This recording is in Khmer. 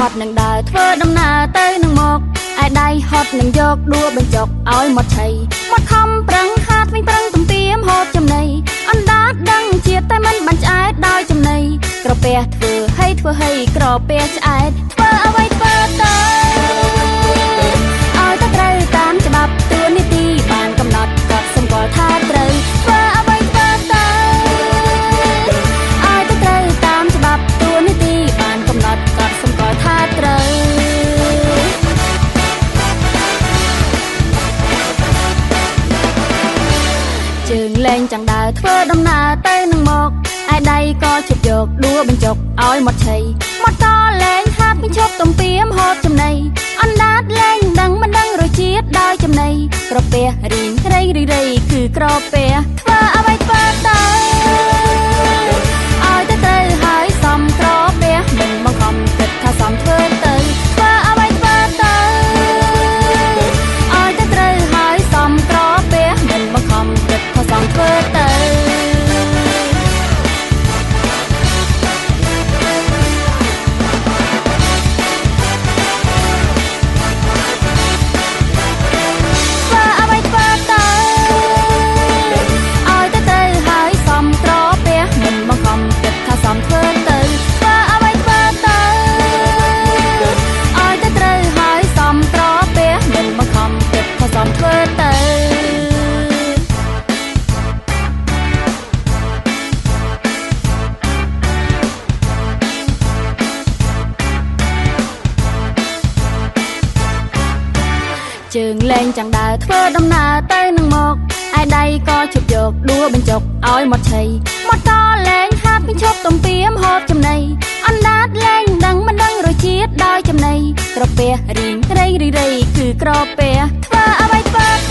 ត់នឹងដើរធ្វើដំណើរទៅនឹងមកឯដៃហត់នឹងយកដួលបញ្ចុកឲ្យមកឆៃមកខំប្រឹងហាត់វិញប្រឹងទំពាមហូបចំណីអណ្ដាតដឹងជាតិតែមិនបាញ់ឆ្អែតដោយចំណីក្រពះធ្វើឲ្យក្រពះឆ្អែតធ្វើអ្វីធ្វើទៅឲ្យតែត្រូវតាមច្បាប់ទួនាទីបានកំណត់ក៏សម្គាល់ថាត្រូវធ្វើអ្វីធ្វើទៅឲ្យតែត្រូវតាមច្បាប់ទួនាទីបានកំណត់ក៏សម្គាល់ថាត្រូវជើងលែងចង់ដើរធ្វើដំណើរទៅនឹងមកឯដៃក៏ជប់យកដួលបញ្ចុកឲ្យមកឆៃមកតលែងហាត់បញ្ឈប់ទំពាមហូបចំណីអណ្ដាតលែងដឹងមិនដឹងរសជាតិដោយចំណីក្រពះរីងរៃគឺក្រពះធ្វើអ្វីធ្វើទៅឲ្យតែត្រូវហើយសំក្រពះមិនបង្ខំគិតថាសំធ្វើទៅធ្វើអ្វីធ្វើទៅឲ្យតែត្រូវហើយសំក្រពះមិនបង្ខំគិតថាសំធ្វើទៅសំធ្វើទៅធ្វើអ្វីធ្វើទៅឲ្យតែត្រូវហើយសំក្រពះមិនបង្ខំគិតថាសំធ្វើទៅជើងលែងចង់ដើរធ្វើដំណើរទៅនឹងមកឯដៃក៏ជប់យកដួលបញ្ចុកឲ្យមកឆៃមកតលែងហាត់បញ្ឈប់ទំពាមហូបចំណីអណ្ដាតលែងដឹងមិនដឹងរសជាតិដោយចំណីក្រពះរីងរៃគឺក្រពះធ្វើអ្វីធ្វើ